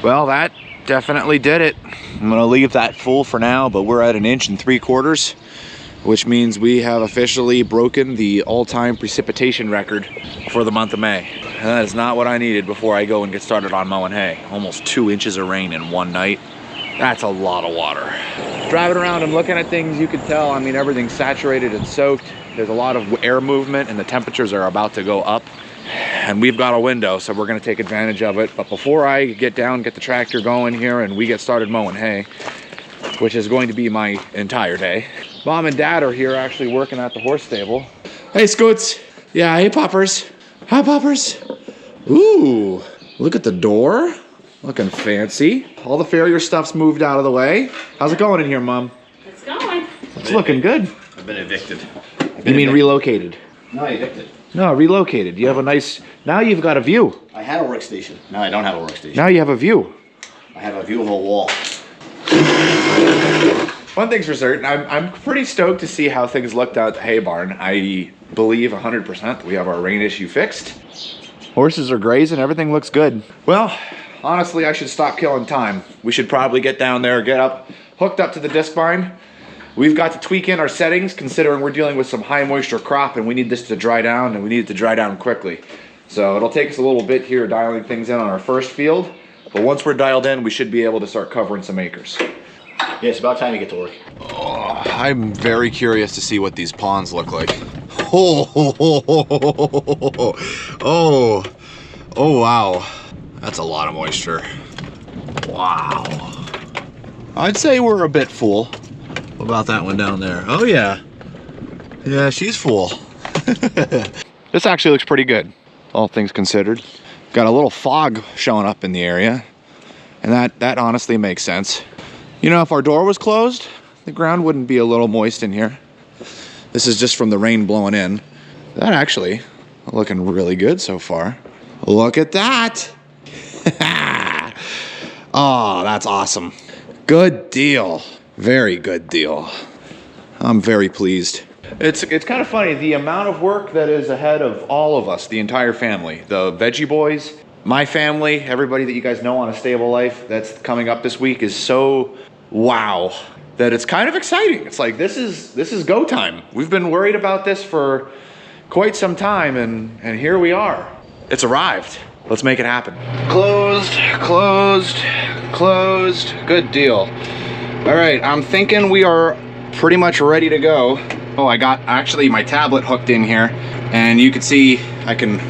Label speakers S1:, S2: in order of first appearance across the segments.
S1: Well, that definitely did it. I'm gonna leave that full for now, but we're at 1 3/4 inches, which means we have officially broken the all-time precipitation record for the month of May. And that is not what I needed before I go and get started on mowing hay. Almost 2 inches of rain in one night. That's a lot of water. Driving around and looking at things, you can tell, I mean, everything's saturated and soaked. There's a lot of air movement and the temperatures are about to go up. And we've got a window, so we're gonna take advantage of it. But before I get down, get the tractor going here and we get started mowing hay, which is going to be my entire day, Mom and Dad are here actually working at the horse stable. Hey, Scoots. Yeah, hey, Poppers. Hi, Poppers. Ooh, look at the door. Looking fancy. All the farrier stuff's moved out of the way. How's it going in here, Mom?
S2: It's going.
S1: It's looking good.
S3: I've been evicted.
S1: You mean relocated?
S3: No, evicted.
S1: No, relocated. You have a nice, now you've got a view.
S3: I had a workstation. Now I don't have a workstation.
S1: Now you have a view.
S3: I have a view of a wall.
S1: One thing's for certain, I'm pretty stoked to see how things looked out at the hay barn. I believe 100% that we have our rain issue fixed. Horses are grazing, everything looks good. Well, honestly, I should stop killing time. We should probably get down there, get up, hooked up to the disc vine. We've got to tweak in our settings considering we're dealing with some high moisture crop and we need this to dry down and we need it to dry down quickly. So it'll take us a little bit here dialing things in on our first field, but once we're dialed in, we should be able to start covering some acres.
S3: Yeah, it's about time you get to work.
S1: Oh, I'm very curious to see what these ponds look like. Oh, wow. That's a lot of moisture. Wow. I'd say we're a bit full. What about that one down there? Oh yeah. Yeah, she's full. This actually looks pretty good, all things considered. Got a little fog showing up in the area, and that honestly makes sense. You know, if our door was closed, the ground wouldn't be a little moist in here. This is just from the rain blowing in. That actually looking really good so far. Look at that. Oh, that's awesome. Good deal. Very good deal. I'm very pleased. It's kind of funny, the amount of work that is ahead of all of us, the entire family, the veggie boys, my family, everybody that you guys know on A Stable Life that's coming up this week is so wow that it's kind of exciting. It's like this is go time. We've been worried about this for quite some time and here we are. It's arrived. Let's make it happen. Closed, closed, closed. Good deal. All right, I'm thinking we are pretty much ready to go. Oh, I got actually my tablet hooked in here and you can see I can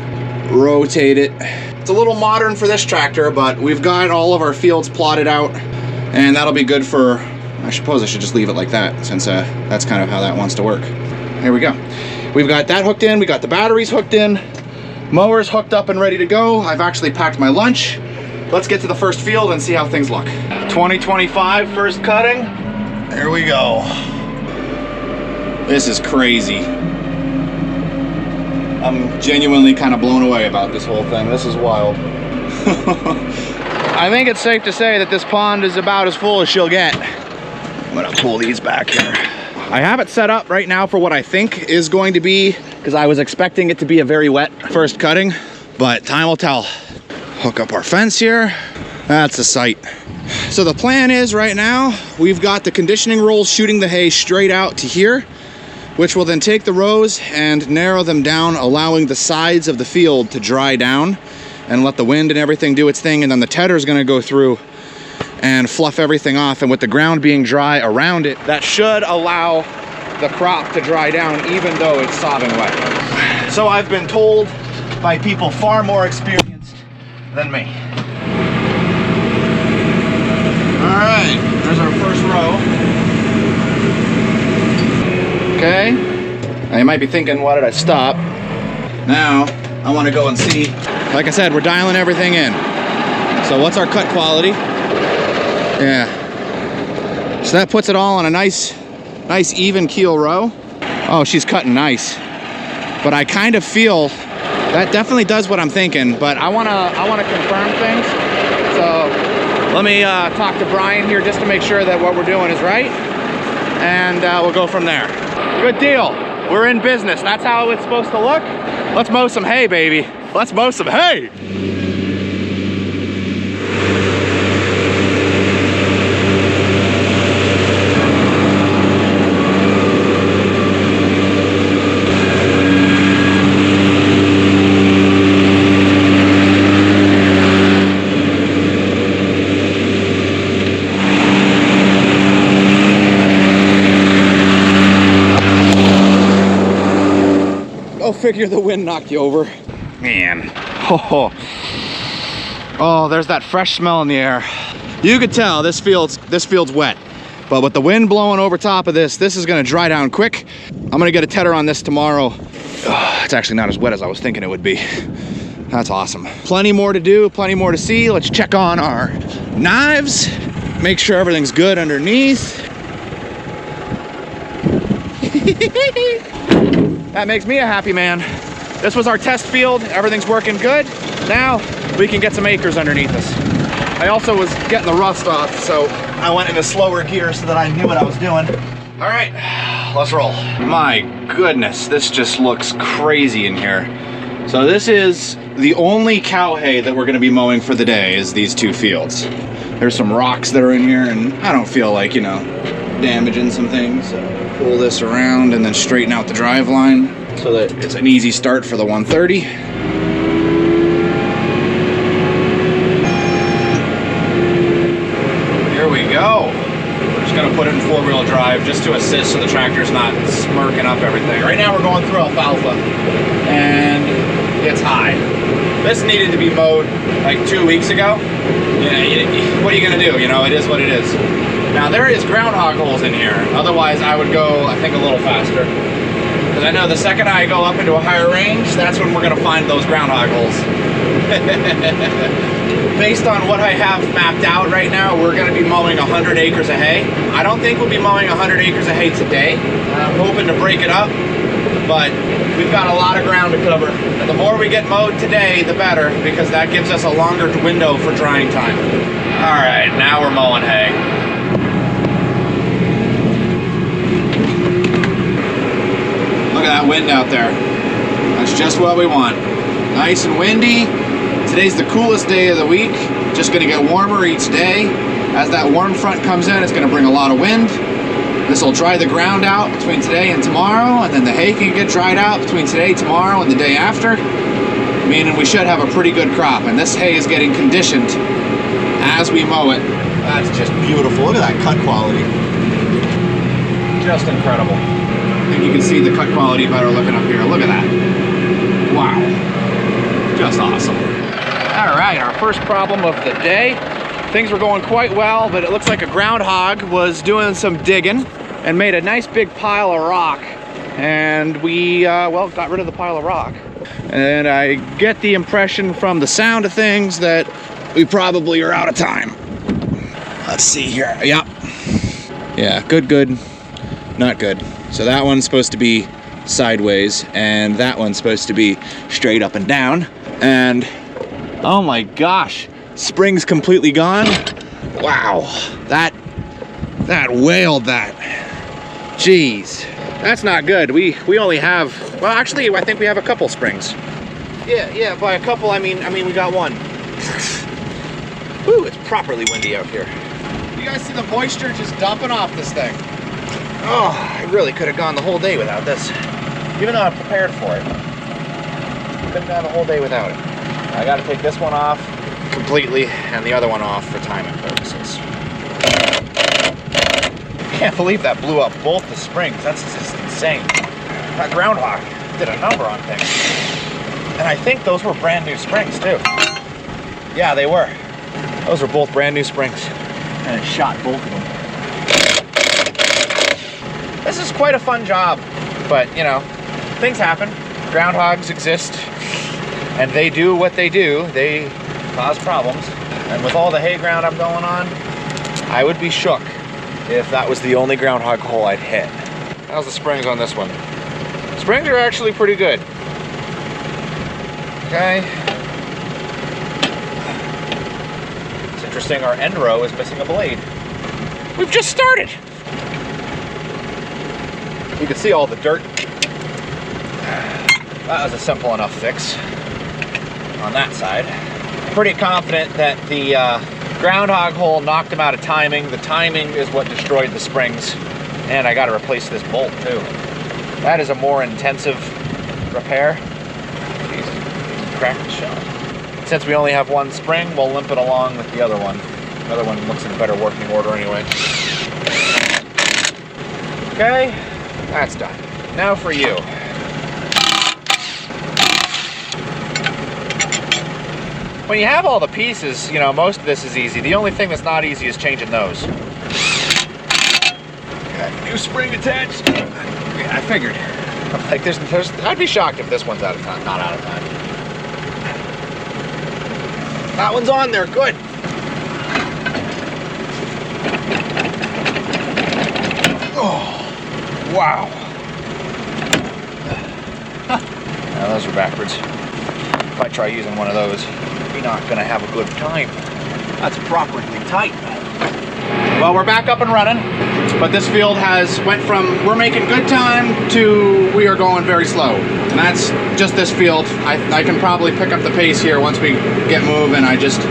S1: rotate it. It's a little modern for this tractor, but we've got all of our fields plotted out and that'll be good for, I suppose I should just leave it like that since that's kind of how that wants to work. Here we go. We've got that hooked in, we got the batteries hooked in, mowers hooked up and ready to go. I've actually packed my lunch. Let's get to the first field and see how things look. 2025 first cutting. There we go. This is crazy. I'm genuinely kind of blown away about this whole thing. This is wild. I think it's safe to say that this pond is about as full as she'll get. I'm gonna pull these back here. I have it set up right now for what I think is going to be, because I was expecting it to be a very wet first cutting, but time will tell. Hook up our fence here. That's a sight. So the plan is right now, we've got the conditioning rolls shooting the hay straight out to here, which will then take the rows and narrow them down, allowing the sides of the field to dry down and let the wind and everything do its thing. And then the tedder is gonna go through and fluff everything off. And with the ground being dry around it, that should allow the crop to dry down even though it's sopping wet. So I've been told by people far more experienced than me. All right, there's our first row. Okay, now you might be thinking, why did I stop? Now, I wanna go and see. Like I said, we're dialing everything in. So what's our cut quality? Yeah. So that puts it all on a nice even keel row. Oh, she's cutting nice. But I kind of feel that definitely does what I'm thinking, but I wanna confirm things. So let me talk to Brian here just to make sure that what we're doing is right, and we'll go from there. Good deal. We're in business. That's how it's supposed to look. Let's mow some hay, baby. Let's mow some hay. figure the wind knocked you over. Man. Oh, there's that fresh smell in the air. You could tell this field's wet. But with the wind blowing over top of this is gonna dry down quick. I'm gonna get a tedder on this tomorrow. It's actually not as wet as I was thinking it would be. That's awesome. Plenty more to do, plenty more to see. Let's check on our knives. Make sure everything's good underneath. That makes me a happy man. This was our test field. Everything's working good. Now we can get some acres underneath us. I also was getting the rust off, so I went into slower gear so that I knew what I was doing. All right, let's roll. My goodness, this just looks crazy in here. So this is the only cow hay that we're gonna be mowing for the day is these two fields. There's some rocks that are in here and I don't feel like, you know, damaging some things. So pull this around and then straighten out the drive line so that it's an easy start for the 130. Here we go. We're just gonna put it in 4-wheel drive just to assist so the tractor's not smirking up everything. Right now we're going through alfalfa and it's high. This needed to be mowed like 2 weeks ago. Yeah, what are you gonna do? You know, it is what it is. Now there is groundhog holes in here. Otherwise I would go, I think, a little faster. Because I know the second I go up into a higher range, that's when we're gonna find those groundhog holes. Based on what I have mapped out right now, we're gonna be mowing 100 acres of hay. I don't think we'll be mowing 100 acres of hay today. I'm hoping to break it up, but we've got a lot of ground to cover. And the more we get mowed today, the better, because that gives us a longer window for drying time. All right, now we're mowing hay. Look at that wind out there. That's just what we want. Nice and windy. Today's the coolest day of the week. Just gonna get warmer each day. As that warm front comes in, it's gonna bring a lot of wind. This will dry the ground out between today and tomorrow, and then the hay can get dried out between today, tomorrow, and the day after, meaning we should have a pretty good crop. And this hay is getting conditioned as we mow it. That's just beautiful. Look at that cut quality. Just incredible. I think you can see the cut quality better looking up here. Look at that. Wow. Just awesome. All right, our first problem of the day. Things were going quite well, but it looks like a groundhog was doing some digging and made a nice big pile of rock. And we, well, got rid of the pile of rock. And I get the impression from the sound of things that we probably are out of time. Let's see here. Yep. Yeah, good, not good. So that one's supposed to be sideways, and that one's supposed to be straight up and down. And oh my gosh, spring's completely gone. Wow, that wailed that. Jeez, that's not good. We only have, well, actually, I think we have a couple springs. Yeah, by a couple, I mean we got one. Woo, it's properly windy out here. You guys see the moisture just dumping off this thing? Oh, I really could have gone the whole day without this. Even though I'm prepared for it. Could have gone the whole day without it. I gotta take this one off completely and the other one off for timing purposes. Can't believe that blew up both the springs. That's just insane. That groundhog did a number on things. And I think those were brand new springs too. Yeah, they were. Those were both brand new springs. And it shot both of them. This is quite a fun job, but you know, things happen. Groundhogs exist, and they do what they do. They cause problems. And with all the hay ground I'm going on, I would be shook if that was the only groundhog hole I'd hit. How's the springs on this one? Springs are actually pretty good. Okay. It's interesting, our end row is missing a blade. We've just started. You can see all the dirt. That was a simple enough fix on that side. Pretty confident that the groundhog hole knocked him out of timing. The timing is what destroyed the springs. And I got to replace this bolt too. That is a more intensive repair. Jeez, cracked the shell. Since we only have one spring, we'll limp it along with the other one. The other one looks in better working order anyway. Okay. That's done. Now for you. when you have all the pieces, you know, most of this is easy. The only thing that's not easy is changing those. Got new spring attached. Yeah, I figured. Like there's, I'd be shocked if this one's out of time. Not out of time. That one's on there. Good. Oh, wow. Now those are backwards. If I try using one of those, you're not gonna have a good time. That's properly tight. Well, we're back up and running, but this field has went from we're making good time to we are going very slow. And that's just this field. I can probably pick up the pace here once we get moving. I just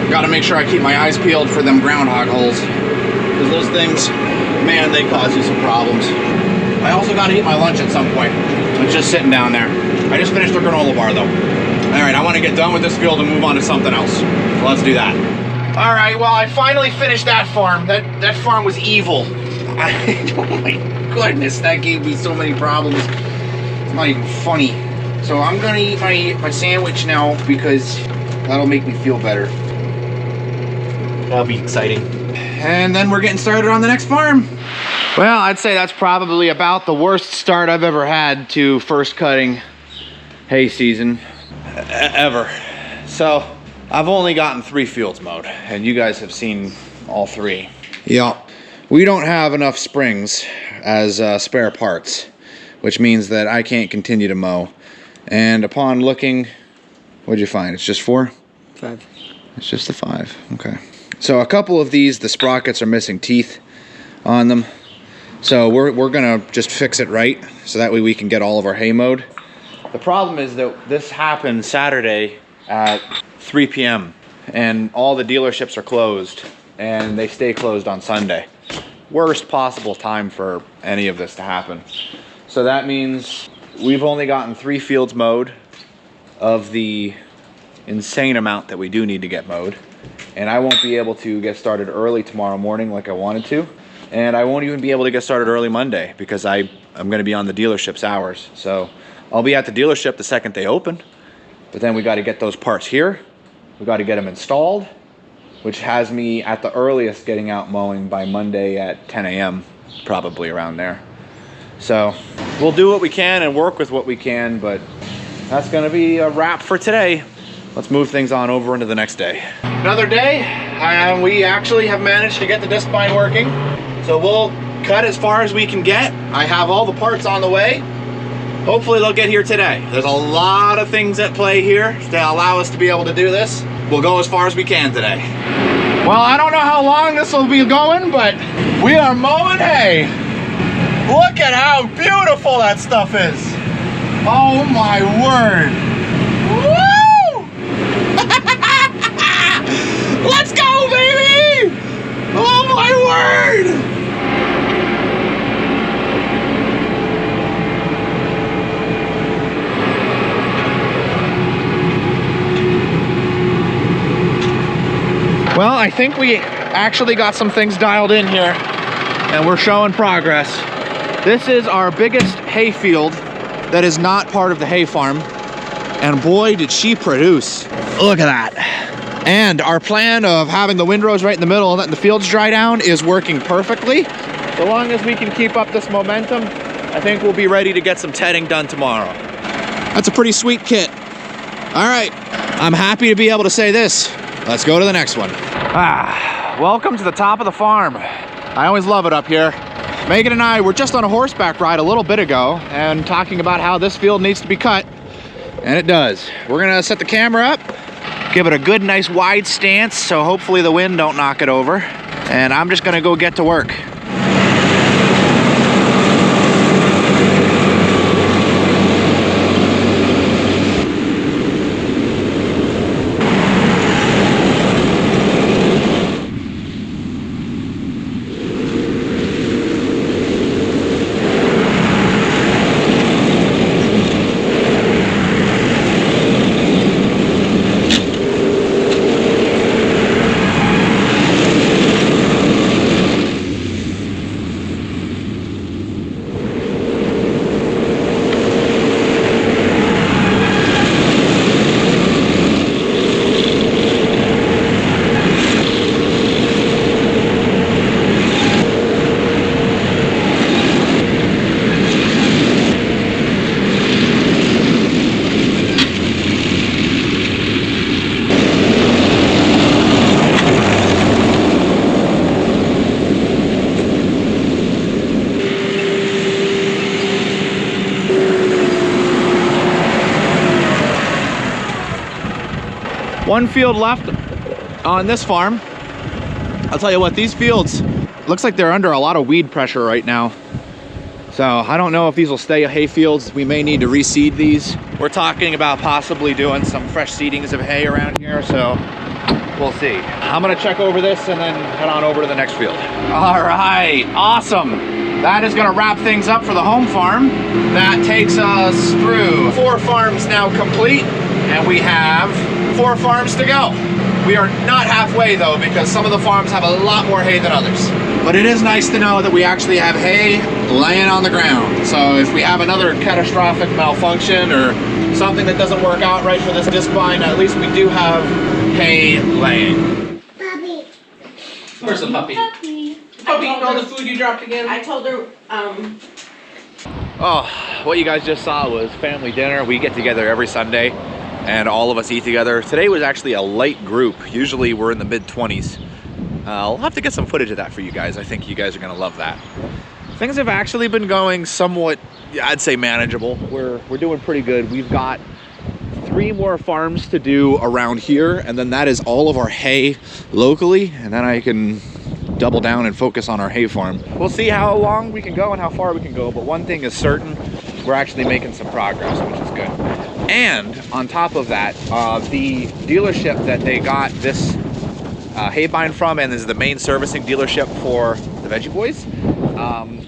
S1: gotta make sure I keep my eyes peeled for them groundhog holes. Because those things, man, they cause you some problems. I also gotta eat my lunch at some point. It's just sitting down there. I just finished the granola bar though. All right, I wanna get done with this field and move on to something else. So let's do that. All right, well, I finally finished that farm. That farm was evil. Oh my goodness, that gave me so many problems. It's not even funny. So I'm gonna eat my sandwich now because that'll make me feel better. That'll be exciting. And then we're getting started on the next farm. Well, I'd say that's probably about the worst start I've ever had to first cutting hay season ever. So I've only gotten 3 fields mowed, and you guys have seen all 3. Yeah, we don't have enough springs as spare parts, which means that I can't continue to mow. And upon looking, what'd you find? It's just 4?
S2: 5.
S1: It's just a 5, okay. So a couple of these, the sprockets are missing teeth on them. So we're gonna just fix it right, so that way we can get all of our hay mowed. The problem is that this happened Saturday at 3 p.m. and all the dealerships are closed and they stay closed on Sunday. Worst possible time for any of this to happen. So that means we've only gotten 3 fields mowed of the insane amount that we do need to get mowed. And I won't be able to get started early tomorrow morning like I wanted to. And I won't even be able to get started early Monday because I'm gonna be on the dealership's hours. So I'll be at the dealership the second they open, but then we gotta get those parts here. We got to get them installed, which has me at the earliest getting out mowing by Monday at 10 a.m., probably around there. So we'll do what we can and work with what we can, but that's going to be a wrap for today. Let's move things on over into the next day. Another day, and we actually have managed to get the disc bine working. So we'll cut as far as we can get. I have all the parts on the way. Hopefully they'll get here today. There's a lot of things at play here to allow us to be able to do this. We'll go as far as we can today. Well, I don't know how long this will be going, but we are mowing hay. Look at how beautiful that stuff is. Oh my word. Woo! Let's go, baby! Oh my word! Well, I think we actually got some things dialed in here and we're showing progress. This is our biggest hay field that is not part of the hay farm. And boy, did she produce. Look at that. And our plan of having the windrows right in the middle and letting the fields dry down is working perfectly. So long as we can keep up this momentum, I think we'll be ready to get some tedding done tomorrow. That's a pretty sweet kit. All right, I'm happy to be able to say this. Let's go to the next one. Welcome to the top of the farm. I always love it up here. Megan and I were just on a horseback ride a little bit ago and talking about how this field needs to be cut, and it does. We're gonna set the camera up, give it a good, nice wide stance so hopefully the wind don't knock it over, and I'm just gonna go get to work. One field left on this farm. I'll tell you what, these fields, looks like they're under a lot of weed pressure right now. So I don't know if these will stay hay fields. We may need to reseed these. We're talking about possibly doing some fresh seedings of hay around here, so we'll see. I'm gonna check over this and then head on over to the next field. All right, awesome. That is gonna wrap things up for the home farm. That takes us through 4 farms now complete, and we have 4 farms to go. We are not halfway though, because some of the farms have a lot more hay than others. But it is nice to know that we actually have hay laying on the ground. So if we have another catastrophic malfunction or something that doesn't work out right for this disc vine, at least we do have hay laying.
S2: Puppy.
S4: Where's the puppy?
S2: Puppy.
S4: Puppy eating all the food you dropped again?
S2: I told her,
S1: Oh, what you guys just saw was family dinner. We get together every Sunday and all of us eat together. Today was actually a light group. Usually we're in the mid-20s. I'll have to get some footage of that for you guys. I think you guys are gonna love that. Things have actually been going somewhat, I'd say, manageable. We're doing pretty good. We've got 3 more farms to do around here, and then that is all of our hay locally, and then I can double down and focus on our hay farm. We'll see how long we can go and how far we can go, but one thing is certain, we're actually making some progress, which is good. And on top of that, the dealership that they got this hay bine from, and is the main servicing dealership for the Veggie Boys,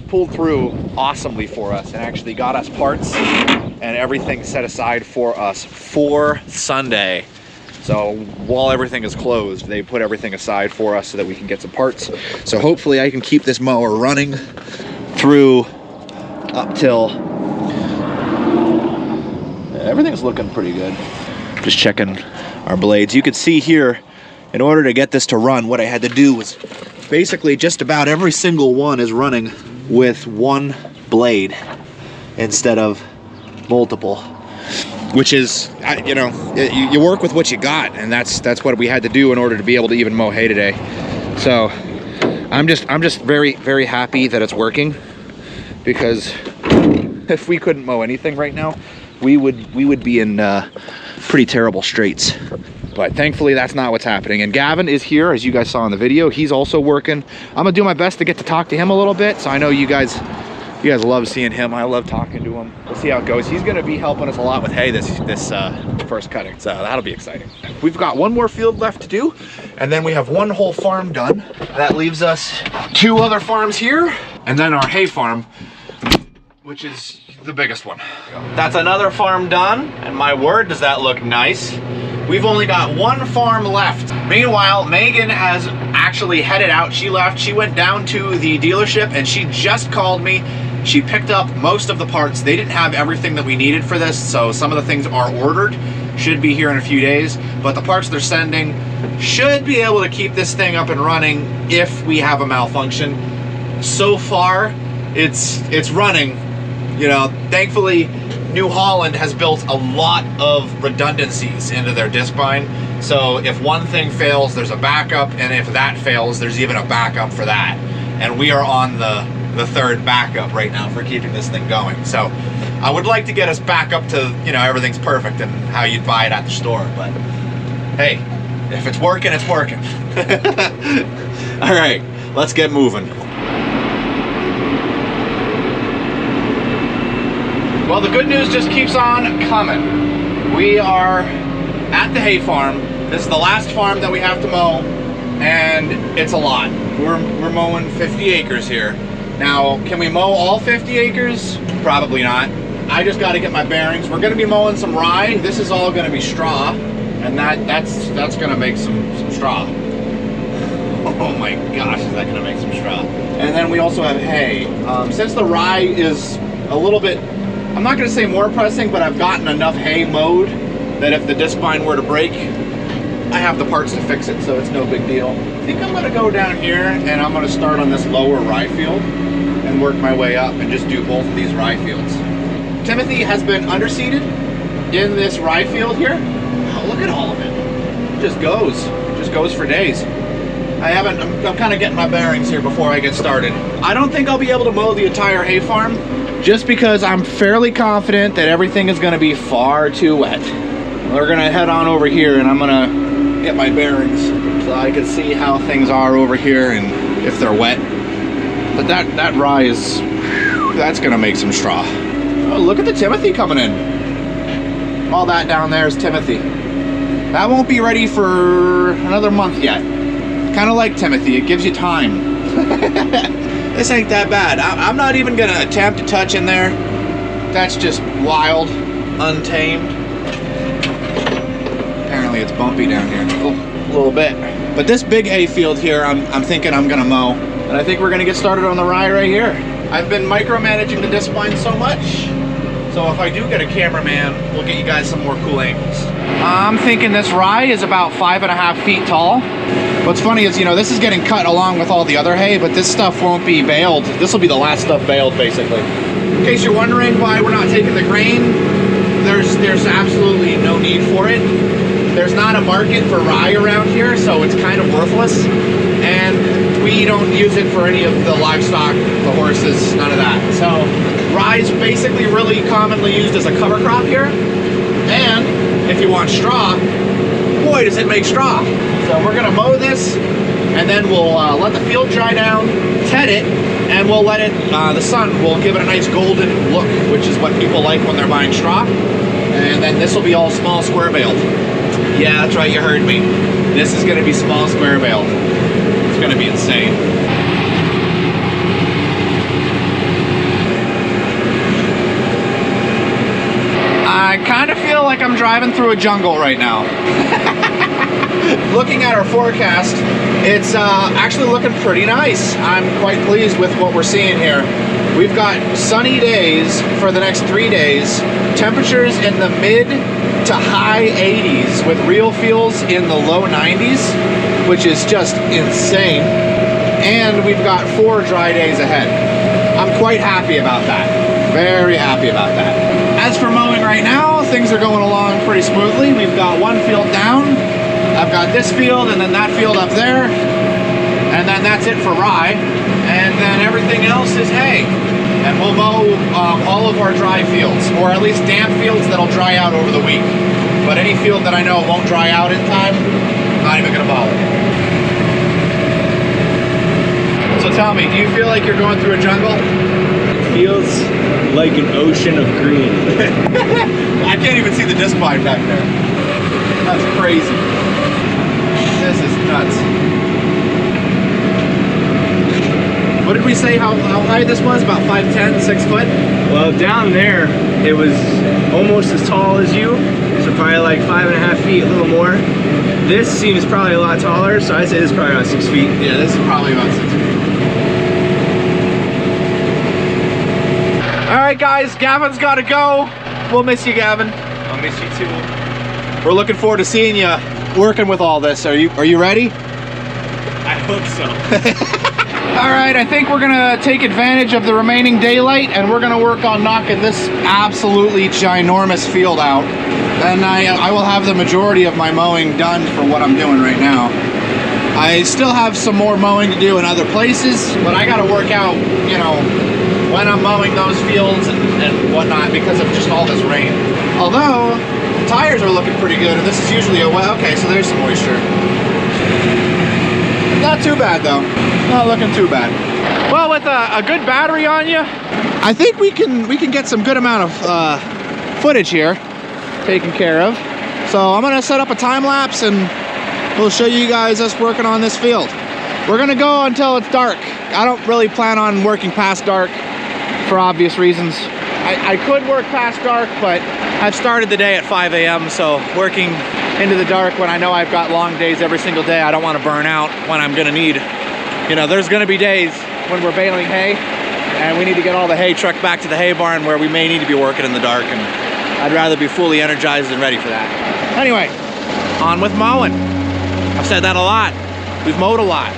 S1: pulled through awesomely for us and actually got us parts and everything set aside for us for Sunday. So while everything is closed, they put everything aside for us so that we can get some parts. So hopefully I can keep this mower running through up till everything's looking pretty good. Just checking our blades. You can see here, in order to get this to run, what I had to do was basically just about every single one is running with 1 blade instead of multiple, which is, you know, you work with what you got, and that's what we had to do in order to be able to even mow hay today. So I'm just very, very happy that it's working, because if we couldn't mow anything right now, we would be in pretty terrible straits. But thankfully that's not what's happening. And Gavin is here, as you guys saw in the video. He's also working. I'm gonna do my best to get to talk to him a little bit. So I know you guys love seeing him. I love talking to him. We'll see how it goes. He's gonna be helping us a lot with hay this first cutting. So that'll be exciting. We've got 1 more field left to do, and then we have 1 whole farm done. That leaves us 2 other farms here, and then our hay farm, which is the biggest one. That's another farm done, and my word, does that look nice. We've only got 1 farm left. Meanwhile, Megan has actually headed out. She left, she went down to the dealership, and she just called me. She picked up most of the parts. They didn't have everything that we needed for this, so some of the things are ordered. Should be here in a few days, but the parts they're sending should be able to keep this thing up and running if we have a malfunction. So far, it's running. You know, thankfully, New Holland has built a lot of redundancies into their disc vine. So if one thing fails, there's a backup, and if that fails, there's even a backup for that. And we are on the 3rd backup right now for keeping this thing going. So I would like to get us back up to, you know, everything's perfect and how you'd buy it at the store. But hey, if it's working, it's working. All right, let's get moving. Well, the good news just keeps on coming. We are at the hay farm. This is the last farm that we have to mow, and it's a lot. We're mowing 50 acres here. Now, can we mow all 50 acres? Probably not. I just got to get my bearings. We're going to be mowing some rye. This is all going to be straw, and that's going to make some straw. Oh my gosh, is that going to make some straw? And then we also have hay. Since the rye is a little bit, I'm not going to say more pressing, but I've gotten enough hay mowed that if the disc vine were to break, I have the parts to fix it, so it's no big deal. I think I'm going to go down here and I'm going to start on this lower rye field and work my way up and just do both of these rye fields. Timothy has been underseeded in this rye field here. Oh, look at all of it. It just goes for days. I'm kind of getting my bearings here before I get started. I don't think I'll be able to mow the entire hay farm, just because I'm fairly confident that everything is going to be far too wet. We're going to head on over here, and I'm going to get my bearings so I can see how things are over here and if they're wet. But that rye is, that's gonna make some straw. Oh, look at the Timothy coming in. All that down there is Timothy. That won't be ready for another month yet. Kind of like Timothy, it gives you time. This ain't that bad. I'm not even gonna attempt to touch in there. That's just wild, untamed. Apparently it's bumpy down here, a little bit. But this big hay field here, I'm thinking I'm gonna mow. And I think we're gonna get started on the rye right here. I've been micromanaging the discipline so much. So if I do get a cameraman, we'll get you guys some more cool angles. I'm thinking this rye is about 5.5 feet tall. What's funny is, you know, this is getting cut along with all the other hay, but this stuff won't be baled. This will be the last stuff baled, basically. In case you're wondering why we're not taking the grain, there's absolutely no need for it. There's not a market for rye around here, so it's kind of worthless. And we don't use it for any of the livestock, the horses, none of that. So rye is basically really commonly used as a cover crop here. And if you want straw, boy, does it make straw. So we're gonna mow this, and then we'll let the field dry down, ted it, and we'll let it, the sun will give it a nice golden look, which is what people like when they're buying straw. And then this will be all small square baled. Yeah, that's right, you heard me. This is gonna be small square baled. It's gonna be insane. I kind of feel like I'm driving through a jungle right now. Looking at our forecast, it's actually looking pretty nice. I'm quite pleased with what we're seeing here. We've got sunny days for the next 3 days, temperatures in the mid to high 80s with real fields in the low 90s, which is just insane. And we've got 4 dry days ahead. I'm quite happy about that. Very happy about that. As for mowing right now, things are going along pretty smoothly. We've got 1 field down. I've got this field and then that field up there. And then that's it for rye. And then everything else is hay. And we'll mow all of our dry fields, or at least damp fields that'll dry out over the week. But any field that I know won't dry out in time, not even gonna bother. So tell me, do you feel like you're going through a jungle?
S2: Feels like an ocean of green.
S1: I can't even see the disc vine back there. That's crazy. This is nuts. What did we say how high this was? About 5'10", 6 foot?
S2: Well, down there, it was almost as tall as you, so probably like 5.5 feet, a little more. This seems probably a lot taller, so I'd say this is probably about 6 feet.
S1: Yeah, this is probably about 6 feet. All right, guys, Gavin's got to go. We'll miss you, Gavin.
S2: I'll miss you too.
S1: We're looking forward to seeing you working with all this. Are you ready?
S2: I hope so.
S1: All right, I think we're gonna take advantage of the remaining daylight and we're gonna work on knocking this absolutely ginormous field out. And I will have the majority of my mowing done for what I'm doing right now. I still have some more mowing to do in other places, but I gotta work out, you know, when I'm mowing those fields and whatnot because of just all this rain. Although, the tires are looking pretty good, and this is usually a wet, okay, so there's some moisture. Not too bad though, not looking too bad. Well, with a good battery on you, I think we can get some good amount of footage here taken care of. So I'm gonna set up a time lapse and we'll show you guys us working on this field. We're gonna go until it's dark. I don't really plan on working past dark for obvious reasons. I could work past dark, but I've started the day at 5 a.m. so working into the dark when I know I've got long days every single day, I don't want to burn out when I'm gonna need, you know, there's gonna be days when we're baling hay and we need to get all the hay trucked back to the hay barn where we may need to be working in the dark, and I'd rather be fully energized and ready for that. Anyway, on with mowing. I've said that a lot. We've mowed a lot.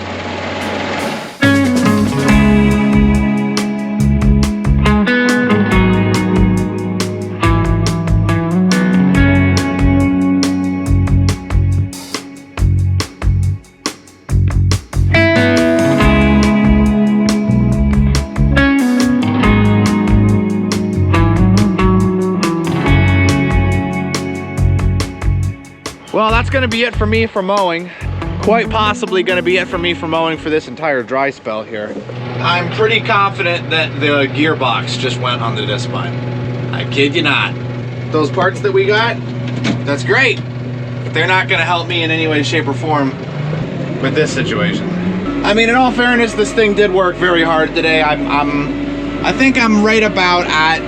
S1: Well, that's gonna be it for me for mowing. Quite possibly gonna be it for me for mowing for this entire dry spell here. I'm pretty confident that the gearbox just went on the disc bine. I kid you not. Those parts that we got, that's great. But they're not gonna help me in any way, shape, or form with this situation. I mean, in all fairness, this thing did work very hard today. I think I'm right about at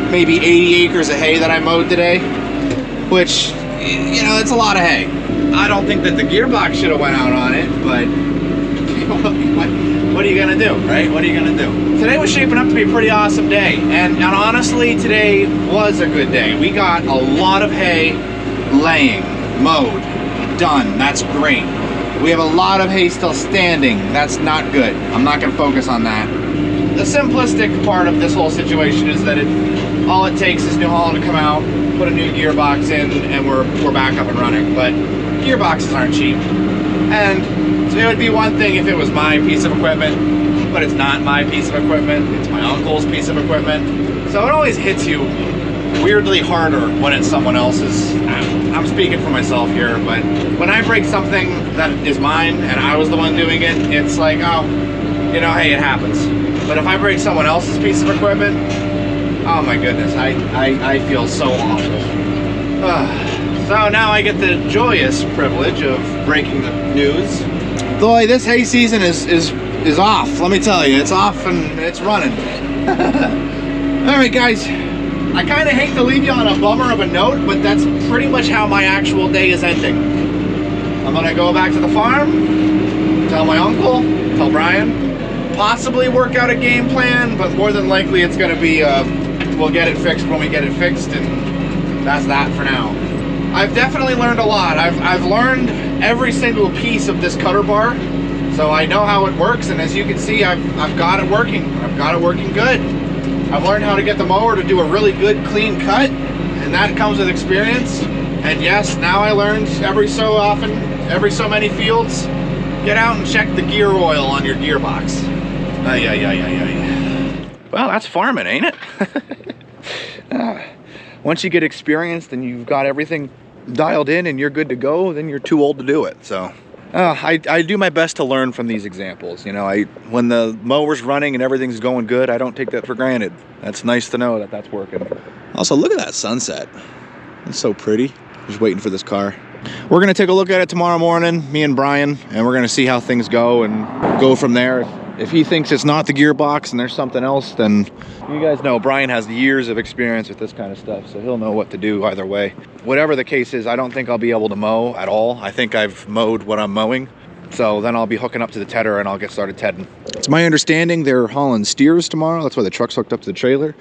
S1: maybe 80 acres of hay that I mowed today, which, you know, it's a lot of hay. I don't think that the gearbox should have went out on it, but what are you gonna do, right? What are you gonna do? Today was shaping up to be a pretty awesome day, and honestly, today was a good day. We got a lot of hay laying, mowed, done. That's great. We have a lot of hay still standing. That's not good. I'm not gonna focus on that. The simplistic part of this whole situation is that all it takes is New Holland to come out, put a new gearbox in, and we're back up and running. But gearboxes aren't cheap. And so it would be one thing if it was my piece of equipment, but it's not my piece of equipment. It's my uncle's piece of equipment. So it always hits you weirdly harder when it's someone else's. I'm speaking for myself here, but when I break something that is mine and I was the one doing it, it's like, oh, you know, hey, it happens. But if I break someone else's piece of equipment, oh my goodness, I feel so awful. So now I get the joyous privilege of breaking the news. Boy, this hay season is off, let me tell you. It's off and it's running. All right, guys. I kind of hate to leave you on a bummer of a note, but that's pretty much how my actual day is ending. I'm gonna go back to the farm, tell my uncle, tell Brian, possibly work out a game plan, but more than likely it's gonna be we'll get it fixed when we get it fixed, and that's that for now. I've definitely learned a lot. I've learned every single piece of this cutter bar, so I know how it works, and as you can see, I've got it working. I've got it working good. I've learned how to get the mower to do a really good clean cut, and that comes with experience. And yes, now I learned every so often, every so many fields, get out and check the gear oil on your gearbox. Well, that's farming, ain't it? Once you get experienced and you've got everything dialed in and you're good to go, then you're too old to do it. So I do my best to learn from these examples. You know, when the mower's running and everything's going good, I don't take that for granted. That's nice to know that that's working. Also, look at that sunset. It's so pretty. Just waiting for this car. We're gonna take a look at it tomorrow morning, me and Brian, and we're gonna see how things go and go from there. If he thinks it's not the gearbox and there's something else, then you guys know Brian has years of experience with this kind of stuff, so he'll know what to do either way. Whatever the case is, I don't think I'll be able to mow at all. I think I've mowed what I'm mowing, so then I'll be hooking up to the tedder and I'll get started tedding. It's my understanding they're hauling steers tomorrow. That's why the truck's hooked up to the trailer.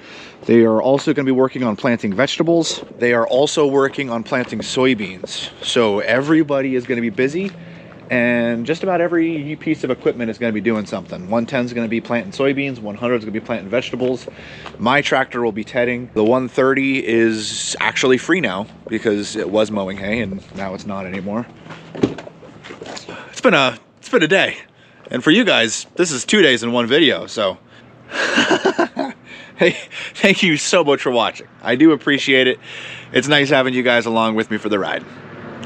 S1: They are also going to be working on planting vegetables. They are also working on planting soybeans. So everybody is going to be busy. And just about every piece of equipment is going to be doing something. 110 is going to be planting soybeans, 100 is going to be planting vegetables. My tractor will be tedding. The 130 is actually free now because it was mowing hay and now it's not anymore. It's been a day. And for you guys, this is 2 days in one video, so hey, thank you so much for watching. I do appreciate it. It's nice having you guys along with me for the ride.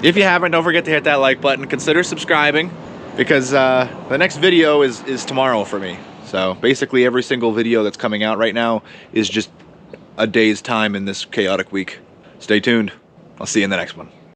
S1: If you haven't, don't forget to hit that like button. Consider subscribing because the next video is tomorrow for me. So basically every single video that's coming out right now is just a day's time in this chaotic week. Stay tuned. I'll see you in the next one.